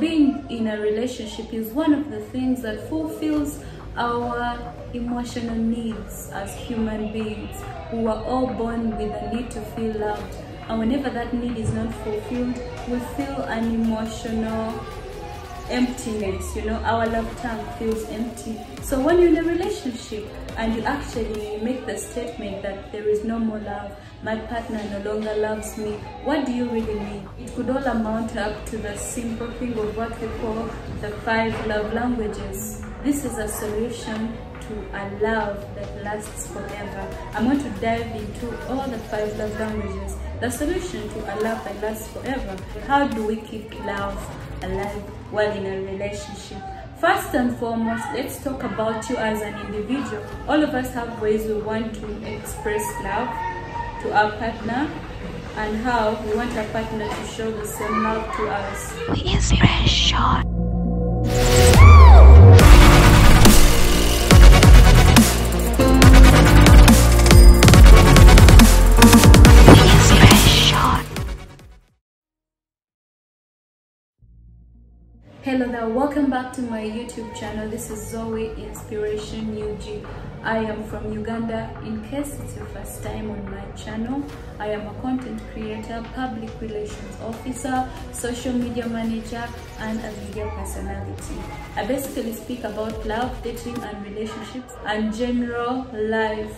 Being in a relationship is one of the things that fulfills our emotional needs as human beings who are all born with a need to feel loved. And whenever that need is not fulfilled, we feel an emotional emptiness. Our love tank feels empty. So when you're in a relationship and you actually make the statement that there is no more love, my partner no longer loves me, what do you really mean? It could all amount up to the simple thing of what we call the 5 love languages. This is a solution to a love that lasts forever. I'm going to dive into all the 5 love languages. The solution to a love that lasts forever. How do we keep love alive while in a relationship? First and foremost, let's talk about you as an individual. All of us have ways we want to express love to our partner and how we want our partner to show the same love to us. ZoeyInspirationUg. Hello there, welcome back to my YouTube channel. This is ZoeyInspirationUg. I am from Uganda. In case it's your first time on my channel, I am a content creator, public relations officer, social media manager, and a media personality. I basically speak about love, dating, and relationships, and general life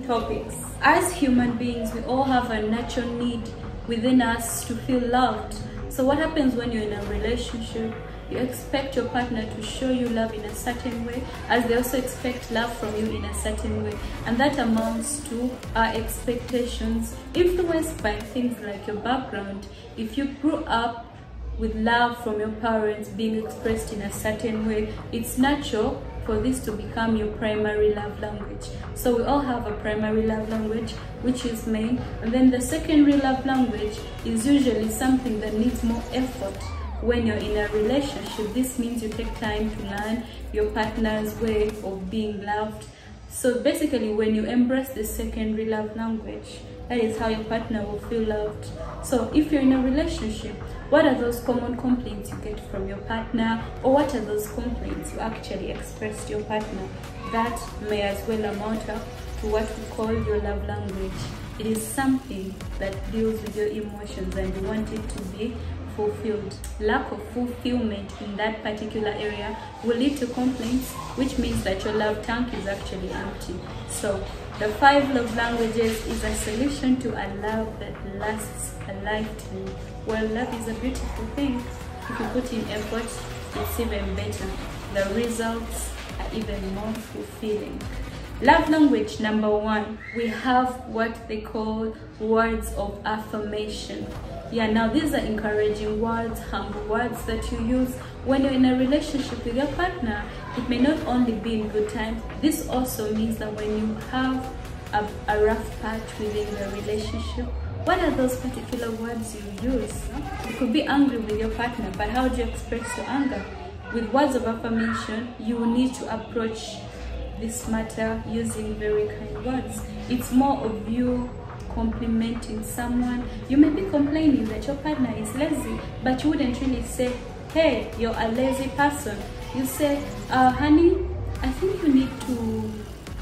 topics. As human beings, we all have a natural need within us to feel loved. So what happens when you're in a relationship? You expect your partner to show you love in a certain way, as they also expect love from you in a certain way. And that amounts to our expectations influenced by things like your background. If you grew up with love from your parents being expressed in a certain way, it's natural for this to become your primary love language. So we all have a primary love language, which is main, and then the secondary love language is usually something that needs more effort. When you're in a relationship, this means you take time to learn your partner's way of being loved. So basically, when you embrace the secondary love language, that is how your partner will feel loved. So if you're in a relationship, what are those common complaints you get from your partner, or what are those complaints you actually express to your partner? That may as well amount up to what we call your love language. It is something that deals with your emotions and you want it to be fulfilled. Lack of fulfillment in that particular area will lead to complaints, which means that your love tank is actually empty. So the 5 love languages is a solution to a love that lasts a lifetime. Well, love is a beautiful thing. If you put in effort, it's even better. The results are even more fulfilling. Love language number 1, we have what they call words of affirmation. Now these are encouraging words, humble words that you use when you're in a relationship with your partner. It may not only be in good times. This also means that when you have a rough patch within the relationship, what are those particular words you use? You could be angry with your partner, but how do you express your anger? With words of affirmation, you will need to approach this matter using very kind words. It's more of you complimenting someone. You may be complaining that your partner is lazy, but you wouldn't really say, hey, you're a lazy person. You say, honey, I think you need to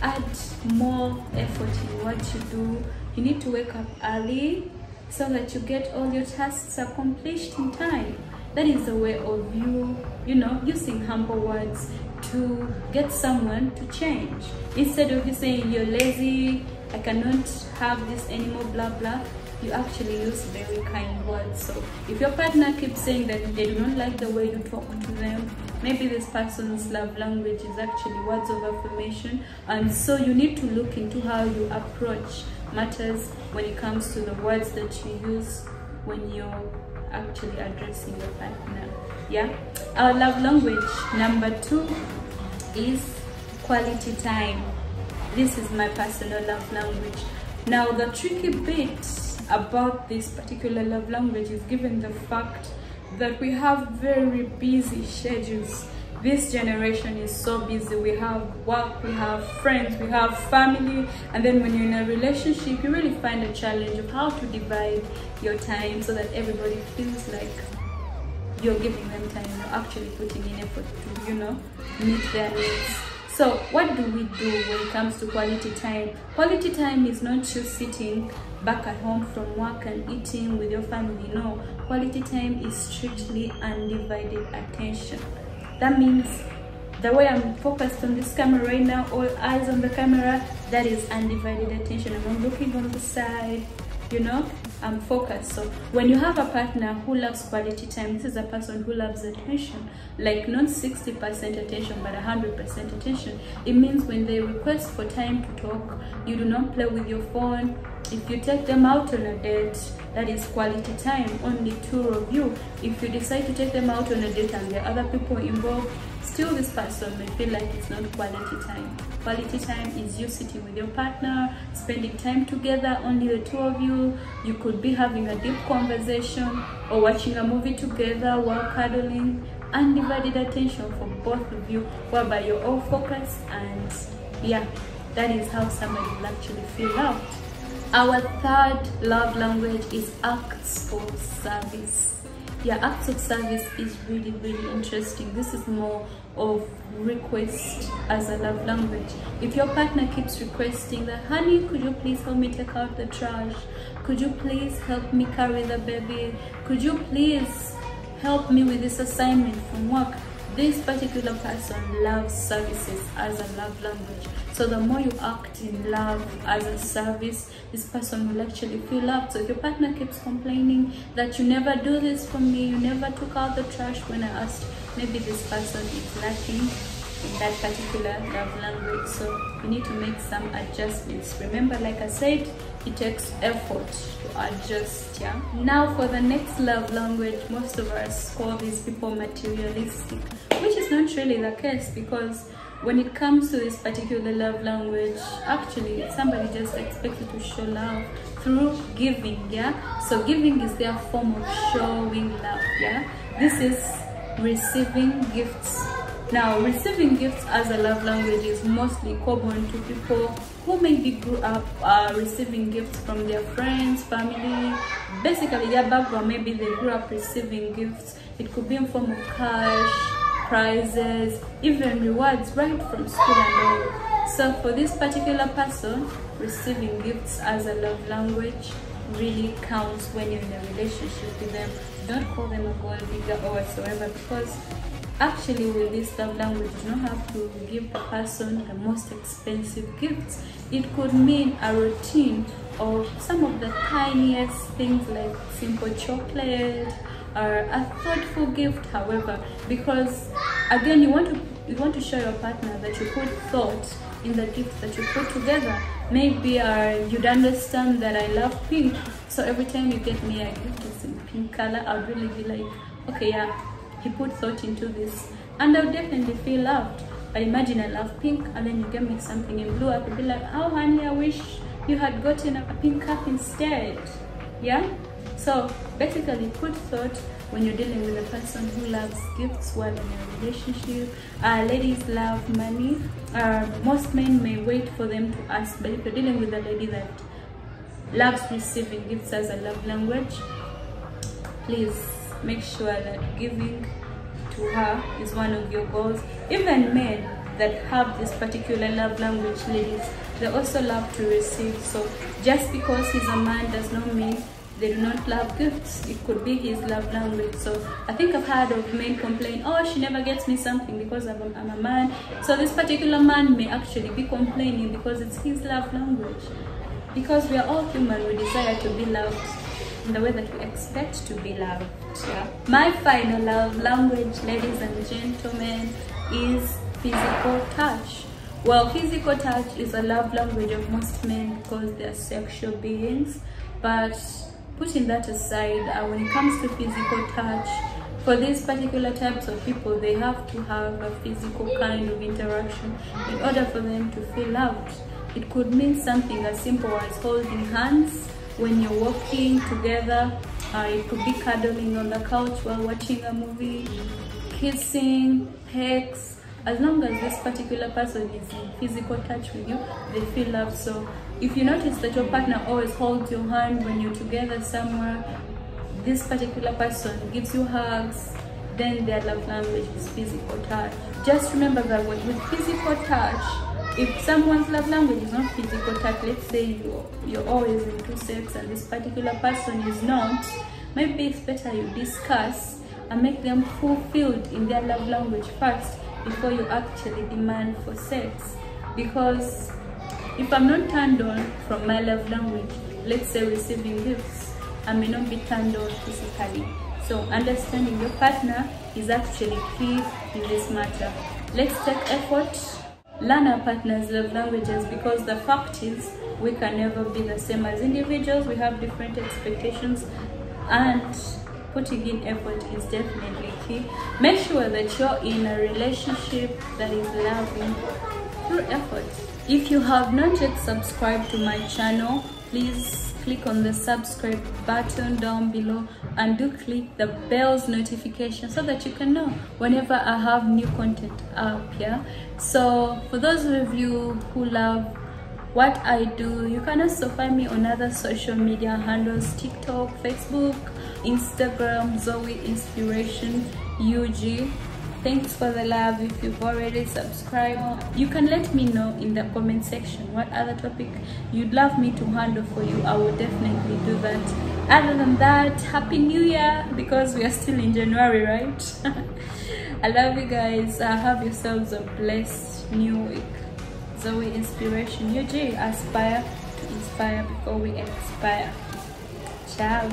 add more effort in what you do. You need to wake up early so that you get all your tasks accomplished in time. That is a way of you using humble words to get someone to change. Instead of you saying you're lazy, I cannot have this anymore, blah blah, you actually use very kind words. So if your partner keeps saying that they do not like the way you talk to them, maybe this person's love language is actually words of affirmation. And so you need to look into how you approach matters when it comes to the words that you use when you're actually addressing your partner. Our love language number 2 is quality time. This is my personal love language. Now the tricky bit about this particular love language is given the fact that we have very busy schedules. This generation is so busy. We have work, we have friends, we have family, and then when you're in a relationship, you really find a challenge of how to divide your time so that everybody feels like you're giving them time, you're actually putting in effort to, meet their needs. So what do we do when it comes to quality time? Quality time is not just sitting back at home from work and eating with your family. No, quality time is strictly undivided attention. That means the way I'm focused on this camera right now, all eyes on the camera, that is undivided attention. I'm not looking on the side, I'm focused. So when you have a partner who loves quality time, this is a person who loves attention, like not 60% attention but 100% attention. It means when they request for time to talk, you do not play with your phone. If you take them out on a date, that is quality time, only two of you. If you decide to take them out on a date and there are other people involved, still this person may feel like it's not quality time. Quality time is you sitting with your partner, spending time together, only the two of you. You could be having a deep conversation or watching a movie together while cuddling. Undivided attention for both of you, whereby you're all focused, and yeah, that is how somebody will actually feel loved. Our third love language is acts of service. Yeah, acts of service is really, really interesting. This is more of request as a love language. If your partner keeps requesting that, honey, could you please help me take out the trash? Could you please help me carry the baby? Could you please help me with this assignment from work? This particular person loves services as a love language. So the more you act in love as a service, this person will actually feel loved. So if your partner keeps complaining that you never do this for me, you never took out the trash when I asked, maybe this person is lacking in that particular love language. So you need to make some adjustments. Remember, like I said, it takes effort to adjust. Yeah. Now for the next love language, most of us call these people materialistic, which is not really the case, because when it comes to this particular love language, actually somebody just expects you to show love through giving. Yeah, so giving is their form of showing love. Yeah, this is receiving gifts. Now, receiving gifts as a love language is mostly common to people who maybe grew up receiving gifts from their friends, family. Basically, their background, maybe they grew up receiving gifts. It could be in form of cash, prizes, even rewards right from school and all. So for this particular person, receiving gifts as a love language really counts when you're in a relationship with them. Don't call them a gold digger or whatsoever, because actually with this love language, you don't have to give the person the most expensive gifts. It could mean a routine of some of the tiniest things, like simple chocolate or a thoughtful gift. However, because again, you want to show your partner that you put thought in the gifts that you put together. Maybe you'd understand that I love pink, so every time you get me a gift that's in pink color, I'd really be like, okay, yeah, he put thought into this, and I'll definitely feel loved. But imagine I love pink and then you get me something in blue, I could be like, oh honey, I wish you had gotten a pink cup instead. Yeah, so basically put thought when you're dealing with a person who loves gifts while in a relationship. Ladies love money. Most men may wait for them to ask, but if you're dealing with a lady that loves receiving gifts as a love language, please make sure that giving to her is one of your goals. Even men that have this particular love language, ladies, they also love to receive. So just because he's a man does not mean they do not love gifts. It could be his love language. So I think I've heard of men complain, oh, she never gets me something because I'm a man. So this particular man may actually be complaining because it's his love language. Because we are all human, we desire to be loved in the way that we expect to be loved. Yeah. My final love language, ladies and gentlemen, is physical touch. Well, physical touch is a love language of most men because they are sexual beings. But putting that aside, when it comes to physical touch, for these particular types of people, they have to have a physical kind of interaction in order for them to feel loved. It could mean something as simple as holding hands when you're walking together. It could be cuddling on the couch while watching a movie, kissing, hugs. As long as this particular person is in physical touch with you, they feel loved. So if you notice that your partner always holds your hand when you're together somewhere, this particular person gives you hugs, then their love language is physical touch. Just remember that with physical touch, if someone's love language is not physical touch, let's say you're always into sex and this particular person is not, maybe it's better you discuss and make them fulfilled in their love language first before you actually demand for sex. Because if I'm not turned on from my love language, let's say receiving gifts, I may not be turned on physically. So understanding your partner is actually key in this matter. Let's take effort, learn our partner's love languages, because the fact is we can never be the same as individuals. We have different expectations, and putting in effort is definitely key. Make sure that you're in a relationship that is loving through effort. If you have not yet subscribed to my channel, please click on the subscribe button down below and do click the bell's notification so that you can know whenever I have new content up. Yeah, so for those of you who love what I do, you can also find me on other social media handles: TikTok, Facebook, Instagram, ZoeyInspirationUg. Thanks for the love. If you've already subscribed, you can let me know in the comment section what other topic you'd love me to handle for you. I will definitely do that. Other than that, Happy New Year, because we are still in January, right? I love you guys. Have yourselves a blessed new week. ZoeyInspirationUg. Aspire to inspire before we expire. Ciao.